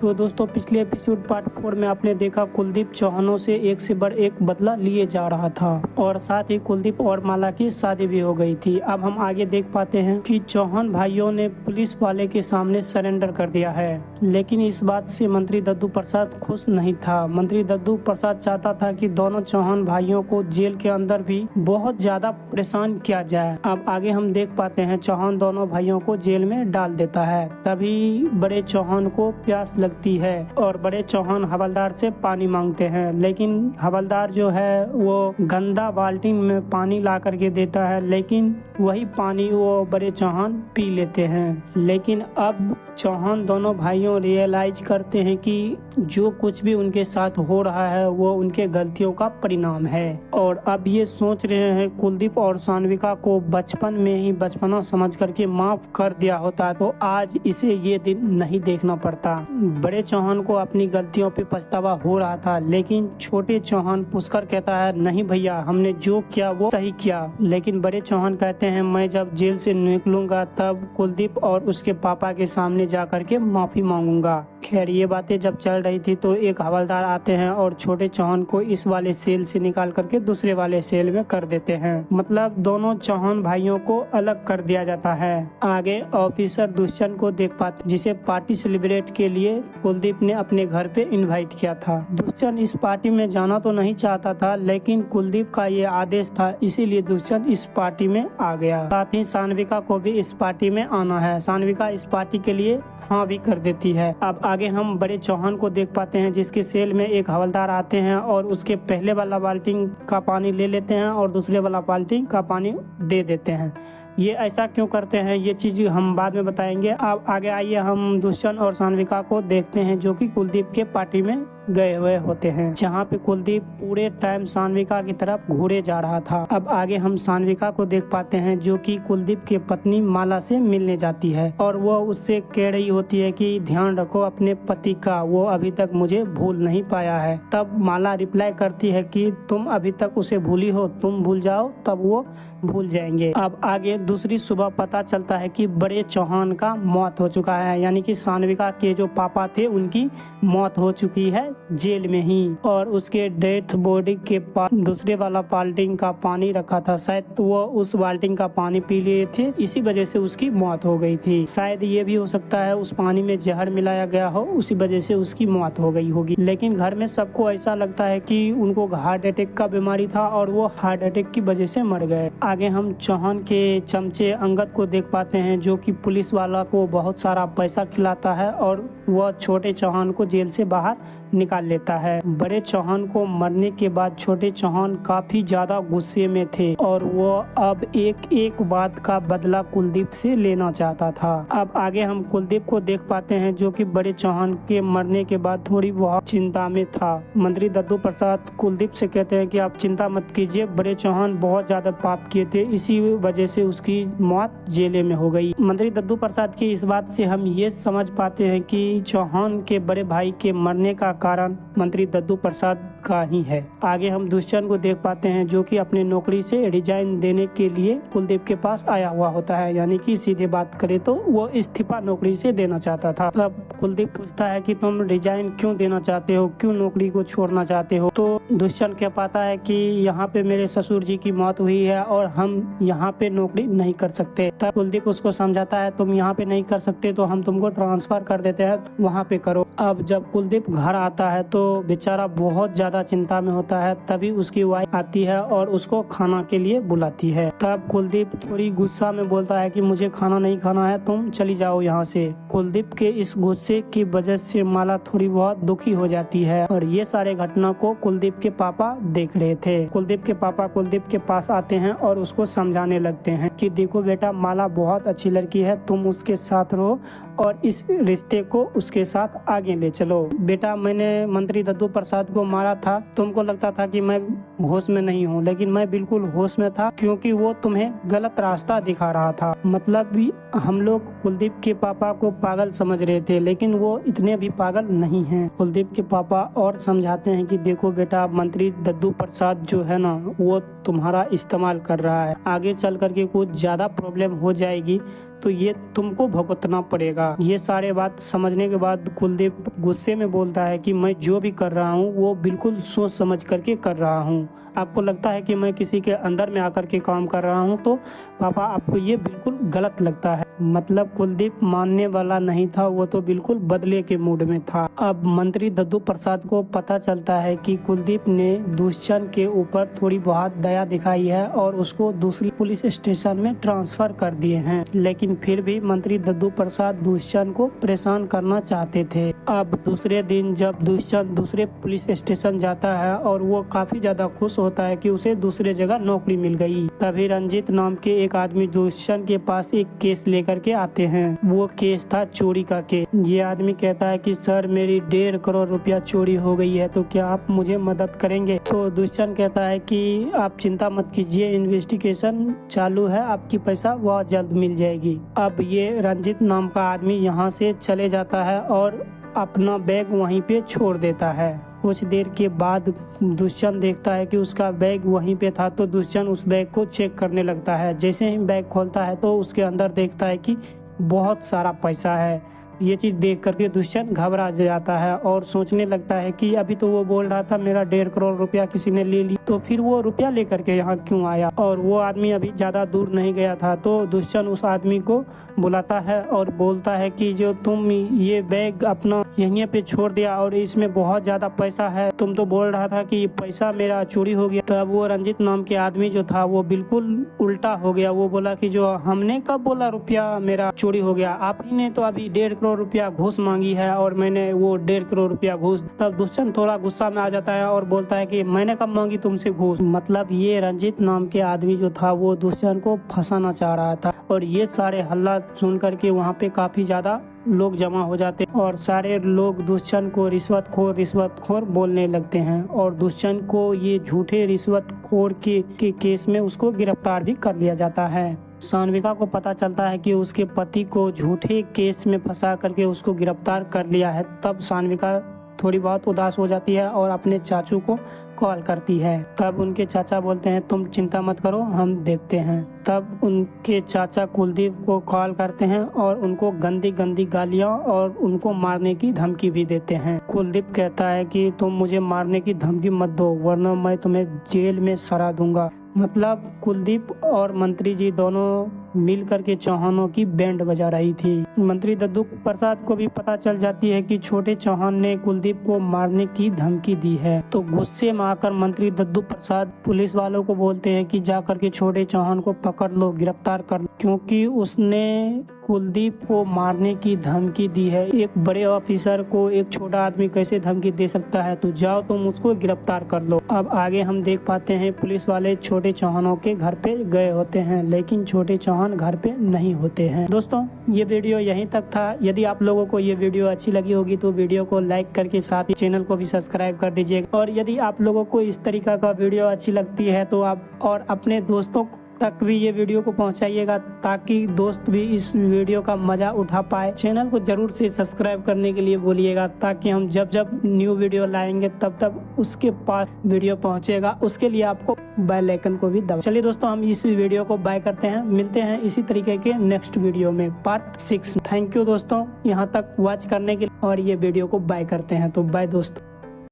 तो दोस्तों पिछले एपिसोड पार्ट 4 में आपने देखा कुलदीप चौहानों से एक से बढ़ एक बदला लिए जा रहा था और साथ ही कुलदीप और माला की शादी भी हो गई थी। अब हम आगे देख पाते हैं कि चौहान भाइयों ने पुलिस वाले के सामने सरेंडर कर दिया है, लेकिन इस बात से मंत्री दद्दू प्रसाद खुश नहीं था। मंत्री दद्दू प्रसाद चाहता था कि दोनों चौहान भाइयों को जेल के अंदर भी बहुत ज्यादा परेशान किया जाए। अब आगे हम देख पाते हैं चौहान दोनों भाइयों को जेल में डाल देता है। तभी बड़े चौहान को प्यास लगती है और बड़े चौहान हवलदार से पानी मांगते हैं, लेकिन हवलदार जो है वो गंदा बाल्टी में पानी ला करके देता है, लेकिन वही पानी वो बड़े चौहान पी लेते हैं। लेकिन अब चौहान दोनों भाइयों रियलाइज करते हैं कि जो कुछ भी उनके साथ हो रहा है वो उनके गलतियों का परिणाम है और अब ये सोच रहे हैं कुलदीप और सानविका को बचपन में ही बचपना समझ करके माफ कर दिया होता तो आज इसे ये दिन नहीं देखना पड़ता। बड़े चौहान को अपनी गलतियों पे पछतावा हो रहा था, लेकिन छोटे चौहान पुष्कर कहता है नहीं भैया, हमने जो किया वो सही किया। लेकिन बड़े चौहान कहते हैं मैं जब जेल से निकलूंगा तब कुलदीप और उसके पापा के सामने जा करके माफी मांगूंगा। खैर ये बातें जब चल रही थी तो एक हवलदार आते हैं और छोटे चौहान को इस वाले सेल से निकाल करके दूसरे वाले सेल में कर देते हैं। मतलब दोनों चौहान भाइयों को अलग कर दिया जाता है। आगे ऑफिसर दुष्यंत को देख पाते जिसे पार्टी सेलिब्रेट के लिए कुलदीप ने अपने घर पे इनवाइट किया था। दुष्यंत इस पार्टी में जाना तो नहीं चाहता था, लेकिन कुलदीप का ये आदेश था, इसीलिए दुष्यंत इस पार्टी में आ गया। साथ ही सानविका को भी इस पार्टी में आना है। सानविका इस पार्टी के लिए हाँ भी कर देती है। अब आगे हम बड़े चौहान को देख पाते हैं जिसके सेल में एक हवलदार आते हैं और उसके पहले वाला बाल्टी का पानी ले लेते हैं और दूसरे वाला बाल्टी का पानी दे देते हैं। ये ऐसा क्यों करते हैं ये चीज हम बाद में बताएंगे। अब आगे आइए हम दुष्यंत और सानविका को देखते हैं जो कि कुलदीप के पार्टी में गए हुए होते हैं, जहाँ पे कुलदीप पूरे टाइम सानविका की तरफ घूरे जा रहा था। अब आगे हम सानविका को देख पाते हैं जो कि कुलदीप की पत्नी माला से मिलने जाती है और वो उससे कह रही होती है कि ध्यान रखो अपने पति का, वो अभी तक मुझे भूल नहीं पाया है। तब माला रिप्लाई करती है कि तुम अभी तक उसे भूली हो, तुम भूल जाओ तब वो भूल जाएंगे। अब आगे दूसरी सुबह पता चलता है कि बड़े चौहान का मौत हो चुका है, यानी कि सानविका के जो पापा थे उनकी मौत हो चुकी है जेल में ही, और उसके डेथ बॉडी के पास दूसरे वाला बाल्टी का पानी रखा था। शायद तो वो उस बाल्टी का पानी पी लिए थे, इसी वजह से उसकी मौत हो गई थी। शायद ये भी हो सकता है उस पानी में जहर मिलाया गया हो, उसी वजह से उसकी मौत हो गई होगी। लेकिन घर में सबको ऐसा लगता है कि उनको हार्ट अटैक का बीमारी था और वो हार्ट अटैक की वजह से मर गए। आगे हम चौहान के चमचे अंगद को देख पाते हैं जो कि पुलिस वाला को बहुत सारा पैसा खिलाता है और वह छोटे चौहान को जेल से बाहर निकाल लेता है। बड़े चौहान को मरने के बाद छोटे चौहान काफी ज्यादा गुस्से में थे और वो अब एक एक बात का बदला कुलदीप से लेना चाहता था। अब आगे हम कुलदीप को देख पाते हैं जो कि बड़े चौहान के मरने के बाद थोड़ी बहुत चिंता में था। मंत्री दद्दू प्रसाद कुलदीप से कहते हैं कि आप चिंता मत कीजिए, बड़े चौहान बहुत ज्यादा पाप किए थे, इसी वजह से उसकी मौत जेल में हो गई। मंत्री दद्दू प्रसाद की इस बात से हम ये समझ पाते हैं कि चौहान के बड़े भाई के मरने का कारण मंत्री दद्दू प्रसाद का ही है। आगे हम दुष्यंत को देख पाते हैं जो कि अपनी नौकरी से रिजाइन देने के लिए कुलदीप के पास आया हुआ होता है, यानी कि सीधे बात करे तो वो इस्तीफा नौकरी से देना चाहता था। तब कुलदीप पूछता है कि तुम रिजाइन क्यों देना चाहते हो, क्यों नौकरी को छोड़ना चाहते हो। तो दुष्यंत कह पाता है कि यहाँ पे मेरे ससुर जी की मौत हुई है और हम यहाँ पे नौकरी नहीं कर सकते। तब कुलदीप उसको समझाता है तुम यहाँ पे नहीं कर सकते तो हम तुमको ट्रांसफर कर देते हैं, वहाँ पे करो। अब जब कुलदीप घर आता है तो बेचारा बहुत ज्यादा चिंता में होता है। तभी उसकी वाइफ आती है और उसको खाना के लिए बुलाती है। तब कुलदीप थोड़ी गुस्सा में बोलता है कि मुझे खाना नहीं खाना है, तुम चली जाओ यहाँ से। कुलदीप के इस गुस्से की वजह से माला थोड़ी बहुत दुखी हो जाती है और ये सारे घटना को कुलदीप के पापा देख रहे थे। कुलदीप के पापा कुलदीप के पास आते हैं और उसको समझाने लगते हैं कि देखो बेटा, माला बहुत अच्छी लड़की है, तुम उसके साथ रहो और इस रिश्ते को उसके साथ आगे ले चलो। बेटा, मैंने मंत्री दद्दू प्रसाद को मारा था, तुमको लगता था कि मैं होश में नहीं हूँ, लेकिन मैं बिल्कुल होश में था क्योंकि वो तुम्हें गलत रास्ता दिखा रहा था। मतलब भी हम लोग कुलदीप के पापा को पागल समझ रहे थे, लेकिन वो इतने भी पागल नहीं हैं। कुलदीप के पापा और समझाते हैं कि देखो बेटा, मंत्री दद्दू प्रसाद जो है ना, वो तुम्हारा इस्तेमाल कर रहा है, आगे चल करके कुछ ज्यादा प्रॉब्लम हो जाएगी तो ये तुमको भुगतना पड़ेगा। ये सारे बात समझने के बाद कुलदीप गुस्से में बोलता है कि मैं जो भी कर रहा हूँ वो बिल्कुल सोच समझ करके कर रहा हूँ। आपको लगता है कि मैं किसी के अंदर में आकर के काम कर रहा हूँ, तो पापा आपको ये बिल्कुल गलत लगता है। मतलब कुलदीप मानने वाला नहीं था, वो तो बिल्कुल बदले के मूड में था। अब मंत्री दद्दू प्रसाद को पता चलता है कि कुलदीप ने दुष्यंत के ऊपर थोड़ी बहुत दया दिखाई है और उसको दूसरी पुलिस स्टेशन में ट्रांसफर कर दिए हैं, लेकिन फिर भी मंत्री दद्दू प्रसाद दुष्यंत को परेशान करना चाहते थे। अब दूसरे दिन जब दुष्यंत दूसरे पुलिस स्टेशन जाता है और वो काफी ज्यादा खुश होता है कि उसे दूसरे जगह नौकरी मिल गई, तभी रंजीत नाम के एक आदमी दुष्यंत के पास एक केस लेकर के आते हैं। वो केस था चोरी का केस। ये आदमी कहता है कि सर मेरी 1.5 करोड़ रुपया चोरी हो गई है, तो क्या आप मुझे मदद करेंगे? तो दुष्यंत कहता है कि आप चिंता मत कीजिए, इन्वेस्टिगेशन चालू है, आपकी पैसा बहुत जल्द मिल जाएगी। अब ये रंजीत नाम का आदमी यहाँ से चले जाता है और अपना बैग वहीं पे छोड़ देता है। कुछ देर के बाद दुष्यंत देखता है कि उसका बैग वहीं पे था, तो दुष्यंत उस बैग को चेक करने लगता है। जैसे ही बैग खोलता है तो उसके अंदर देखता है कि बहुत सारा पैसा है। ये चीज़ देख करके दुष्यंत घबरा जाता है और सोचने लगता है कि अभी तो वो बोल रहा था मेरा 1.5 करोड़ रुपया किसी ने ले ली, तो फिर वो रुपया लेकर के यहाँ क्यों आया? और वो आदमी अभी ज़्यादा दूर नहीं गया था। तो दुष्यंत उस आदमी को बुलाता है और बोलता है कि जो तुम ये बैग अपना यहीं पे छोड़ दिया और इसमें बहुत ज़्यादा पैसा है, तुम तो बोल रहा था कि पैसा मेरा चोरी हो गया। तब वो रंजीत नाम के आदमी जो था वो बिल्कुल उल्टा हो गया। वो बोला कि जो हमने कब बोला रुपया मेरा चोरी हो गया, आप ही ने तो अभी 1.5 करोड़ रुपया घूस मांगी है और मैंने वो 1.5 करोड़ रुपया घूस। तब दुष्यंत थोड़ा गुस्सा में आ जाता है और बोलता है कि मैंने कब मांगी तुमसे घूस? मतलब ये रंजीत नाम के आदमी जो था वो दुष्यंत को फंसाना चाह रहा था। और ये सारे हल्ला सुन करके वहाँ पे काफी ज्यादा लोग जमा हो जाते हैं और सारे लोग दुष्यंत को रिश्वतखोर बोलने लगते हैं और दुष्यंत को ये झूठे रिश्वतखोर के केस में उसको गिरफ्तार भी कर लिया जाता है। सानविका को पता चलता है कि उसके पति को झूठे केस में फंसा करके उसको गिरफ्तार कर लिया है। तब सानविका थोड़ी बहुत उदास हो जाती है और अपने चाचू को कॉल करती है। तब उनके चाचा बोलते हैं तुम चिंता मत करो, हम देखते हैं। तब उनके चाचा कुलदीप को कॉल करते हैं और उनको गंदी गंदी गालियां और उनको मारने की धमकी भी देते हैं। कुलदीप कहता है कि तुम मुझे मारने की धमकी मत दो, वरना मैं तुम्हें जेल में सड़ा दूंगा। मतलब कुलदीप और मंत्री जी दोनों मिल करके चौहानों की बैंड बजा रही थी। मंत्री दद्दू प्रसाद को भी पता चल जाती है कि छोटे चौहान ने कुलदीप को मारने की धमकी दी है। तो गुस्से में आकर मंत्री दद्दू प्रसाद पुलिस वालों को बोलते हैं कि जा करके छोटे चौहान को पकड़ लो, गिरफ्तार कर लो, क्योंकि उसने कुलदीप को मारने की धमकी दी है। एक बड़े ऑफिसर को एक छोटा आदमी कैसे धमकी दे सकता है? तो जाओ तुम उसको गिरफ्तार कर लो। अब आगे हम देख पाते हैं पुलिस वाले छोटे चौहानों के घर पे गए होते हैं, लेकिन छोटे चौहान घर पे नहीं होते हैं। दोस्तों ये वीडियो यहीं तक था। यदि आप लोगों को ये वीडियो अच्छी लगी होगी तो वीडियो को लाइक करके साथ ही चैनल को भी सब्सक्राइब कर दीजिएगा। और यदि आप लोगों को इस तरीका का वीडियो अच्छी लगती है तो आप और अपने दोस्तों तक भी ये वीडियो को पहुंचाइएगा, ताकि दोस्त भी इस वीडियो का मजा उठा पाए। चैनल को जरूर से सब्सक्राइब करने के लिए बोलिएगा, ताकि हम जब जब न्यू वीडियो लाएंगे तब तब उसके पास वीडियो पहुंचेगा। उसके लिए आपको बेल आइकन को भी दबाएं। चलिए दोस्तों हम इस वीडियो को बाय करते हैं, मिलते हैं इसी तरीके के नेक्स्ट वीडियो में पार्ट 6। थैंक यू दोस्तों यहाँ तक वॉच करने के लिए, और ये वीडियो को बाय करते हैं। तो बाय दोस्तों।